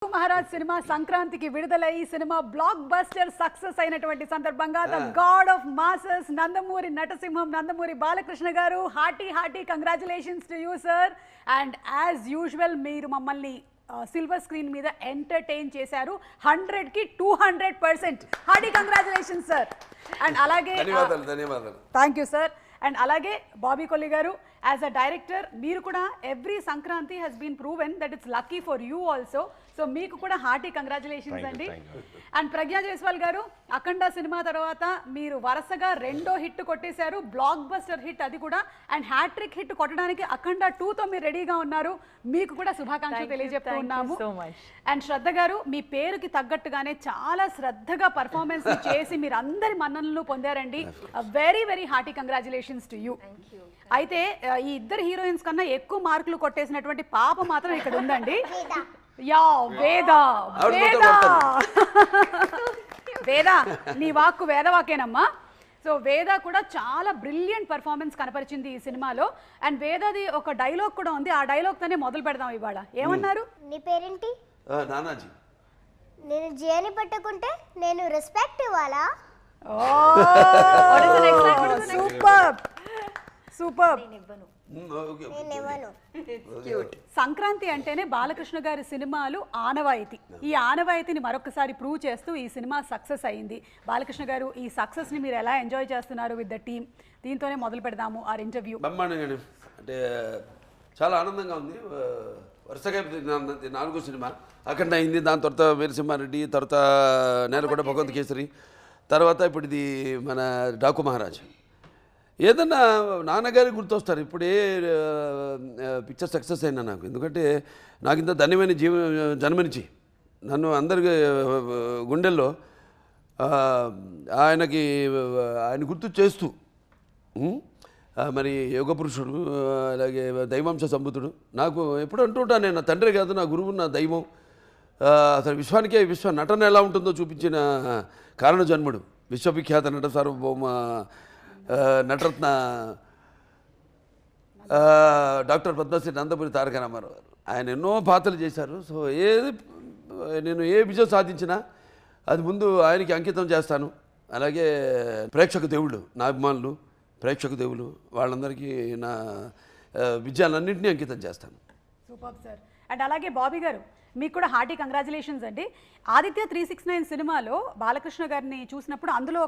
Maharaj cinema సంక్రాంతికి విడుదలై cinema block buster success అయినటువంటి సందర్భంగా the god of masses Nandamuri నటసింహం Nandamuri Balakrishna garu hearty congratulations to you sir. And as usual మీరు మమ్మల్ని సిల్వర్ స్క్రీన్ మీద ఎంటర్టైన్ చేశారు. 100కి 200%. Hearty congratulations sir. అండ్ అలాగే థ్యాంక్ యూ సార్. అండ్ అలాగే Bobby Kolli garu as a director మీరు కూడా every Sankranti has been proven that it's lucky for you also. So మీకు కూడా హార్టీ కంగ్రాచులేషన్స్ అండి. And Pragya Jaiswal garu Akhanda cinema తర్వాత మీరు వరుసగా 2వ హిట్ కొట్టేశారు, బ్లాక్ బస్టర్ హిట్ అది కూడా. అండ్ హ్యాట్రిక్ హిట్ కొట్టడానికి అఖండ 2తో మీరు రెడీగా ఉన్నారు. మీకు కూడా శుభాకాంక్షలు తెలియజెప్తూ ఉన్నాము. అండ్ శ్రద్ధ గారు మీ పేరుకి తగ్గట్టుగానే చాలా శ్రద్ధగా పర్ఫార్మెన్స్ చేసి మీరు అందరి మన్ననలు పొందారండి. Very very hearty congratulations to you. అయితే ఈ ఇద్దరు హీరోయిన్స్ కన్నా ఎక్కువ మార్కులు కొట్టేసినటువంటి పాప మాత్రం ఇక్కడ ఉందండి. యా వేద వేద వేద నీ వాక్కు వేదవాకేనమ్మా. సో వేద కూడా చాలా బ్రిలియంట్ పర్ఫార్మెన్స్ కనపరిచింది ఈ సినిమాలో. అండ్ వేదది ఒక డైలాగ్ కూడా ఉంది, ఆ డైలాగ్ తోనే మొదలు పెడదాం ఇవాళ. ఏమన్నారు? నీ పేరేంటి? నానాజీ. నేను జేని పట్టుకుంటే నేను రెస్పెక్ట్ ఇవ్వాలా? Super super. సంక్రాంతి అంటేనే బాలకృష్ణ గారి సినిమాలు ఆనవాయితీ. ఈ ఆనవాయితీని మరొకసారి ప్రూవ్ చేస్తూ ఈ సినిమా సక్సెస్ అయింది. బాలకృష్ణ గారు ఈ సక్సెస్ ని మీరు ఎలా ఎంజాయ్ చేస్తున్నారు విత్ ద టీమ్? దీంతోనే మొదలు పెడదాము ఆర్ ఇంటర్వ్యూ. బ్రహ్మాండంగా అంటే చాలా ఆనందంగా ఉంది. వరుసగా 4వ సినిమా అఖండ అయింది, దాని తర్వాత వీరసింహారెడ్డి, తర్వాత నేలకొండ భగవంత్ కేసరి, తర్వాత ఇప్పుడు ఇది మన డాకు మహారాజ్. ఏదన్నా నాన్నగారికి గుర్తొస్తారు ఇప్పుడే పిక్చర్ సక్సెస్ అయినా నాకు. ఎందుకంటే నాకు ఇంత ధన్యమైన జన్మనిచ్చి నన్ను అందరికి గుండెల్లో ఆయన గుర్తు చేస్తూ మరి యోగ పురుషుడు, అలాగే దైవాంశ సంబుతుడు. నాకు ఎప్పుడు అంటుంటాను నేను, నా తండ్రి కాదు నా గురువు, నా దైవం. అసలు విశ్వానికే నటన ఎలా ఉంటుందో చూపించిన కారణ జన్ముడు, విశ్వవిఖ్యాత నట సార్వభౌమ నటరత్న డాక్టర్ పద్మశ్రీ నందమూరి తారక రామారావు గారు. ఆయన ఎన్నో పాత్రలు చేశారు. సో నేను ఏ విజయం సాధించినా అది ముందు ఆయనకి అంకితం చేస్తాను. అలాగే ప్రేక్షక దేవుళ్ళు, నా అభిమానులు, ప్రేక్షక దేవులు వాళ్ళందరికీ నా విజయాలన్నింటినీ అంకితం చేస్తాను. Super sir. అండ్ అలాగే బాబీ గారు మీకు కూడా హార్టీ కంగ్రాచులేషన్స్ అండి. ఆదిత్య 369 సినిమాలో బాలకృష్ణ గారిని చూసినప్పుడు అందులో